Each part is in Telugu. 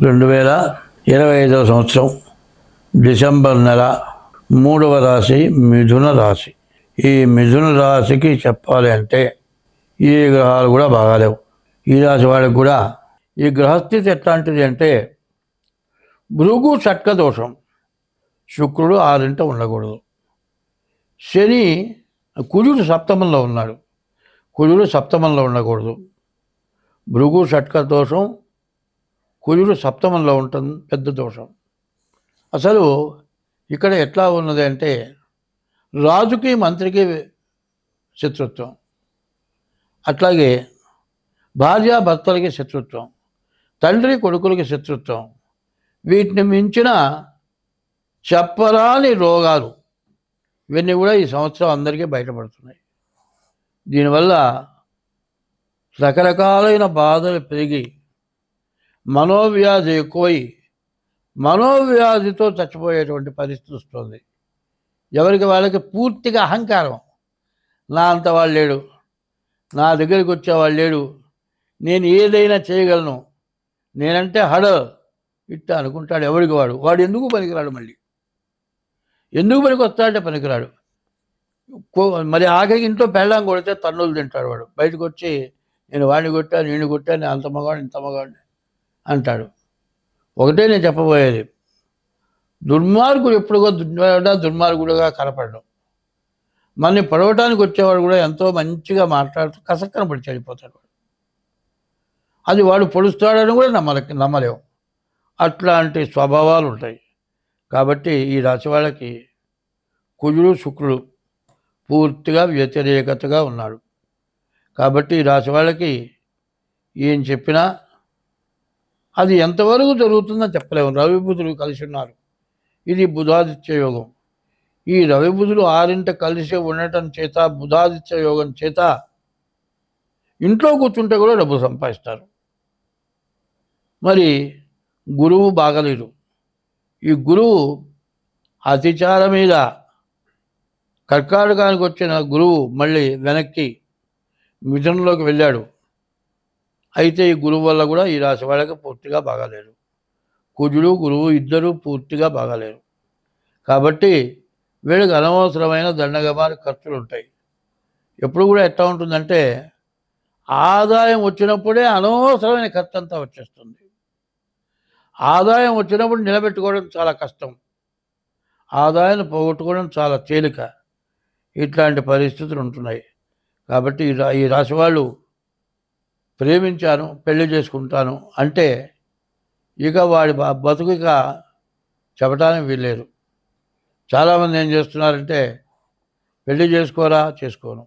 2025 సంవత్సరం డిసెంబర్ నెల 3వ రాశి మిథున రాశి. ఈ మిథున రాశికి చెప్పాలి అంటే ఈ గ్రహాలు కూడా బాగాలేవు. ఈ రాశి వాళ్ళకి కూడా ఈ గ్రహస్థితి ఎట్లాంటిది అంటే భృగు షట్క దోషం. శుక్రుడు 6 ఉండకూడదు. శని కుజుడు సప్తమంలో ఉన్నాడు. కుజుడు సప్తమంలో ఉండకూడదు. భృగు షట్క దోషం, కుజుడు సప్తమంలో ఉంటుంది, పెద్ద దోషం. అసలు ఇక్కడ ఎట్లా ఉన్నది అంటే రాజుకి మంత్రికి శత్రుత్వం, అట్లాగే భార్యాభర్తలకి శత్రుత్వం, తండ్రి కొడుకులకి శత్రుత్వం. వీటిని మించిన చెప్పరాని రోగాలు ఇవన్నీ కూడా ఈ సంవత్సరం అందరికీ బయటపడుతున్నాయి. దీనివల్ల రకరకాలైన బాధలు పెరిగి మనోవ్యాధి ఎక్కువై మనోవ్యాధితో చచ్చిపోయేటువంటి పరిస్థితి వస్తుంది. ఎవరికి వాళ్ళకి పూర్తిగా అహంకారం. నా అంత వాళ్ళు లేడు, నా దగ్గరికి వచ్చేవాళ్ళు లేడు, నేను ఏదైనా చేయగలను, నేనంటే ఇట్లా అనుకుంటాడు. ఎవరికి వాడు ఎందుకు పనికిరాడు. మళ్ళీ ఎందుకు పనికి వస్తాడంటే పనికిరాడు. మరి ఆఖరికి ఇంట్లో పెళ్ళాం కొడితే తన్నులు తింటాడు. వాడు బయటకు వచ్చి నేను వాడిని కొట్టాను, నేను కొట్టాను, అంత మగాడు ఇంత మగాడిని అంటాడు. ఒకటే నేను చెప్పబోయేది, దుర్మార్గుడు ఎప్పుడు దుర్మార్గుడుగా కనపడడం. మనని పడవటానికి వచ్చేవాడు కూడా ఎంతో మంచిగా మాట్లాడుతూ కసక్కన పడి చెడిపోతాడు. అది వాడు పొడుస్తాడని కూడా నమ్మలేము. అట్లాంటి స్వభావాలు ఉంటాయి. కాబట్టి ఈ రాశి వాళ్ళకి కుజుడు శుక్రుడు పూర్తిగా వ్యతిరేకతగా ఉన్నాడు. కాబట్టి ఈ రాశి వాళ్ళకి ఏం చెప్పినా అది ఎంతవరకు జరుగుతుందని చెప్పలేము. రవి బుధులు కలిసి ఉన్నారు. ఇది బుధాదిత్య యోగం. ఈ రవి బుధులు 6 కలిసి ఉండటం చేత, బుధాదిత్య యోగం చేత ఇంట్లో కూర్చుంటే కూడా డబ్బు సంపాదిస్తారు. మరి గురువు బాగలేడు. ఈ గురువు అతిచార మీద కర్కాటకానికి వచ్చిన గురువు మళ్ళీ వెనక్కి మిథునంలోకి వెళ్ళాడు. అయితే ఈ గురువు వల్ల కూడా ఈ రాశి వాళ్ళకి పూర్తిగా బాగాలేరు. కుజుడు గురువు ఇద్దరు పూర్తిగా బాగాలేరు. కాబట్టి వీళ్ళకి అనవసరమైన దండగమాన ఖర్చులు ఉంటాయి. ఎప్పుడు కూడా ఎట్లా ఉంటుందంటే ఆదాయం వచ్చినప్పుడే అనవసరమైన ఖర్చు అంతా వచ్చేస్తుంది. ఆదాయం వచ్చినప్పుడు నిలబెట్టుకోవడం చాలా కష్టం, ఆదాయాన్ని పోగొట్టుకోవడం చాలా తేలిక. ఇట్లాంటి పరిస్థితులు ఉంటున్నాయి. కాబట్టి ఈ రాశి వాళ్ళు ప్రేమించాను, పెళ్లి చేసుకుంటాను అంటే ఇక వాడి బతుకు ఇక చెప్పడానికి వీల్లేదు. చాలామంది ఏం చేస్తున్నారంటే పెళ్లి చేసుకోరా, చేసుకోను,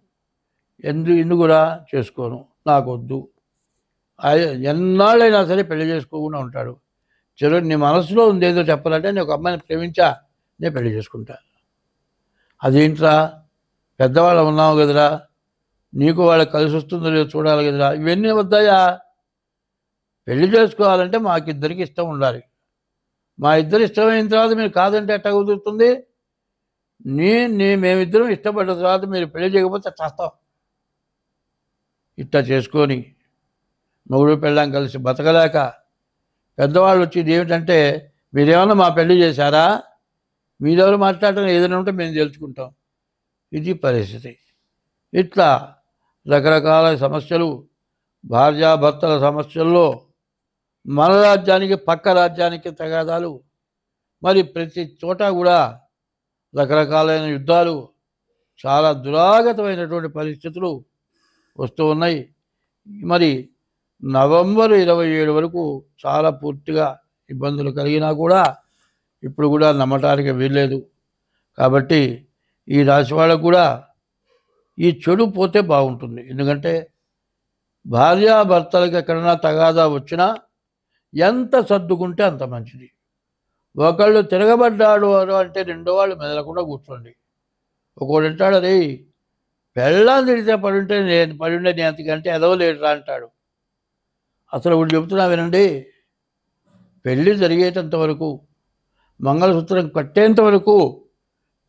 ఎందుకురా చేసుకోను, నాకు వద్దు, ఎన్నాళ్ళైనా సరే పెళ్లి చేసుకోకుండా ఉంటాడు. చివరికి నీ మనసులో ఉందేదో చెప్పాలంటే నేను ఒక అమ్మాయిని ప్రేమించా, నేను పెళ్లి చేసుకుంటా. అదేంట్రా, పెద్దవాళ్ళు ఉన్నావు కదరా, నీకు వాళ్ళకి కలిసి వస్తుందో లేదో చూడాలి కదరా. ఇవన్నీ వద్దాయా. పెళ్లి చేసుకోవాలంటే మాకిద్దరికి ఇష్టం ఉండాలి. మా ఇద్దరు ఇష్టమైన తర్వాత మీరు కాదంటే ఎట్టా కుదురుతుంది. మేమిద్దరం ఇష్టపడ్డ తర్వాత మీరు పెళ్లి చేయకపోతే చేస్తాం. ఇట్లా చేసుకొని మొగుడు పెళ్ళాం కలిసి బతకలేక పెద్దవాళ్ళు వచ్చేది ఏమిటంటే మీరేమన్నా మా పెళ్లి చేశారా, మీరెవరు మాట్లాడటం, ఏదైనా ఉంటే మేము తెలుసుకుంటాం. ఇది పరిస్థితి. ఇట్లా రకరకాల సమస్యలు, భార్యాభర్తల సమస్యల్లో మన రాజ్యానికి పక్క రాజ్యానికి తగాదాలు, మరి ప్రతి చోట కూడా రకరకాలైన యుద్ధాలు, చాలా దురాగతమైనటువంటి పరిస్థితులు వస్తూ ఉన్నాయి. మరి నవంబర్ 27 వరకు చాలా పూర్తిగా ఇబ్బందులు కలిగినా కూడా ఇప్పుడు కూడా నమ్మటానికి వీల్లేదు. కాబట్టి ఈ రాశి వాళ్ళకు కూడా ఈ చెడు పోతే బాగుంటుంది. ఎందుకంటే భార్యాభర్తలకు ఎక్కడైనా తగాదా వచ్చినా ఎంత సర్దుకుంటే అంత మంచిది. ఒకళ్ళు తిరగబడ్డాడు అంటే రెండో వాళ్ళు మెదలకుండా కూర్చోండి. ఒకడు అంటాడు, రే పెళ్ళాన్ని తిడితే పడుంటే నేను అంతకంటే ఎదవలేడురా అంటాడు. అసలు ఒకటి చెబుతున్నా వినండి, పెళ్ళి జరిగేటంత వరకు, మంగళసూత్రం కట్టేంత వరకు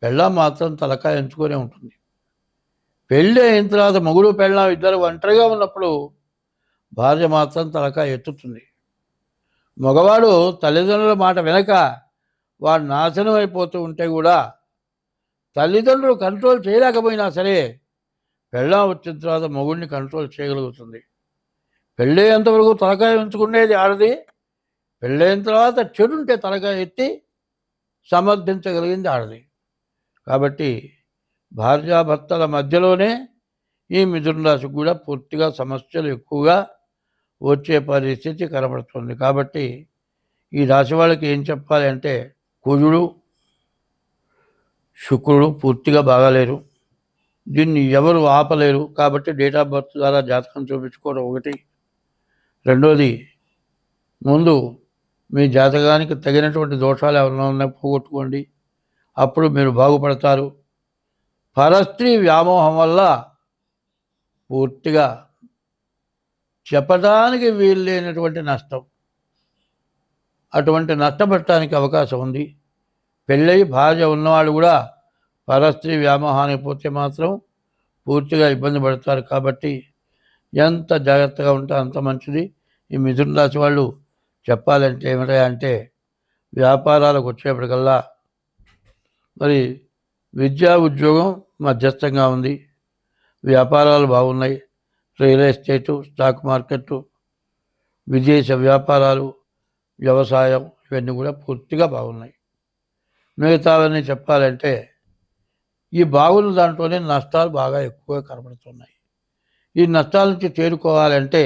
పెళ్ళాం మాత్రం తలకాయ ఎంచుకొనే ఉంటుంది. పెళ్ళి అయిన తర్వాత మొగుడు పెళ్ళాం ఇద్దరు ఒంటరిగా ఉన్నప్పుడు భార్య మాత్రం తలకాయ ఎత్తుతుంది. మగవాడు తల్లిదండ్రుల మాట వెనక వాడు నాశనం అయిపోతూ ఉంటే కూడా తల్లిదండ్రులు కంట్రోల్ చేయలేకపోయినా సరే పెళ్ళాం వచ్చిన తర్వాత మొగుడిని కంట్రోల్ చేయగలుగుతుంది. పెళ్ళయ్యేంతవరకు తలకాయ ఉంచుకునేది ఆడది. పెళ్ళైన తర్వాత చెడుంటే తలకాయ ఎత్తి సమర్థించగలిగింది ఆడది. కాబట్టి భార్యాభర్తల మధ్యలోనే ఈ మిథున రాశికి కూడా పూర్తిగా సమస్యలు ఎక్కువగా వచ్చే పరిస్థితి కనబడుతుంది. కాబట్టి ఈ రాశి వాళ్ళకి ఏం చెప్పాలి అంటే, కుజుడు శుక్రుడు పూర్తిగా బాగాలేరు. దీన్ని ఎవరు ఆపలేరు. కాబట్టి డేట్ ఆఫ్ బర్త్ ద్వారా జాతకం చూపించుకోవడం ఒకటి. రెండోది, ముందు మీ జాతకానికి తగినటువంటి దోషాలు ఎవరైనా ఉన్నా పోగొట్టుకోండి. అప్పుడు మీరు బాగుపడతారు. పరస్త్రీ వ్యామోహం వల్ల పూర్తిగా చెప్పడానికి వీల్లేనటువంటి నష్టం, అటువంటి నష్టపడటానికి అవకాశం ఉంది. పెళ్ళై భార్య ఉన్నవాళ్ళు కూడా పరస్త్రీ వ్యామోహానికి పోతే మాత్రం పూర్తిగా ఇబ్బంది పడతారు. కాబట్టి ఎంత జాగ్రత్తగా ఉంటే అంత మంచిది. ఈ మిథున రాశి వాళ్ళు చెప్పాలంటే ఏమిటంటే, వ్యాపారాలకు వచ్చేప్పటికల్లా మరి విద్యా ఉద్యోగం మధ్యస్థంగా ఉంది. వ్యాపారాలు బాగున్నాయి. రియల్ ఎస్టేటు, స్టాక్ మార్కెట్టు, విదేశ వ్యాపారాలు, వ్యవసాయం ఇవన్నీ కూడా పూర్తిగా బాగున్నాయి. మిగతావన్నీ చెప్పాలంటే ఈ బాగున్న దాంట్లోనే నష్టాలు బాగా ఎక్కువగా కనబడుతున్నాయి. ఈ నష్టాల నుంచి తేరుకోవాలంటే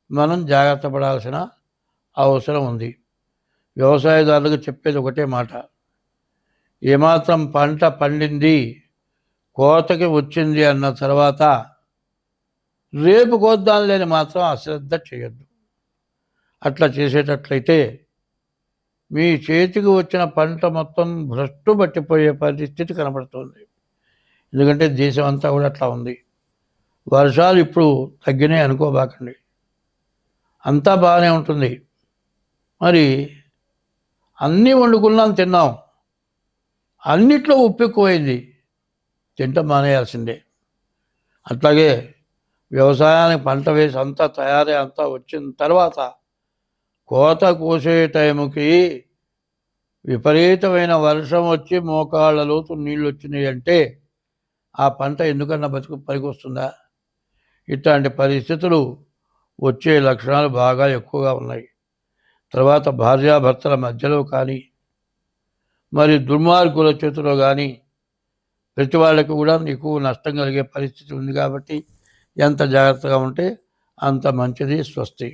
మనం జాగ్రత్త పడాల్సిన అవసరం ఉంది. వ్యవసాయదారులకు చెప్పేది ఒకటే మాట, ఏమాత్రం పంట పండింది కోతకి వచ్చింది అన్న తర్వాత రేపు కోద్దాం లేని మాత్రం అశ్రద్ధ చేయొద్దు. అట్లా చేసేటట్లయితే మీ చేతికి వచ్చిన పంట మొత్తం భ్రష్టు పట్టిపోయే పరిస్థితి కనబడుతుంది. ఎందుకంటే దేశం అంతా కూడా అట్లా ఉంది. వర్షాలు ఇప్పుడు తగ్గినాయి అనుకోబాకండి, అంతా బాగానే ఉంటుంది. మరి అన్నీ వండుకున్నాం, తిన్నాం, అన్నిట్లో ఉప్పు ఎక్కువైంది, తింట మానేయాల్సిందే. అట్లాగే వ్యవసాయానికి పంట వేసి అంతా తయారై అంతా వచ్చిన తర్వాత కోత కోసే టైంకి విపరీతమైన వర్షం వచ్చి మోకాళ్ళ లోతు నీళ్ళు వచ్చినాయి అంటే ఆ పంట ఎందుకన్నా పనికి వస్తుందా? ఇట్లాంటి పరిస్థితులు వచ్చే లక్షణాలు బాగా ఎక్కువగా ఉన్నాయి. తర్వాత భార్యాభర్తల మధ్యలో కానీ మరి దుర్మార్గుల చేతిలో కానీ ప్రతి వాళ్ళకి కూడా ఎక్కువ నష్టం కలిగే పరిస్థితి ఉంది. కాబట్టి ఎంత జాగ్రత్తగా ఉంటే అంత మంచిది. స్వస్తి.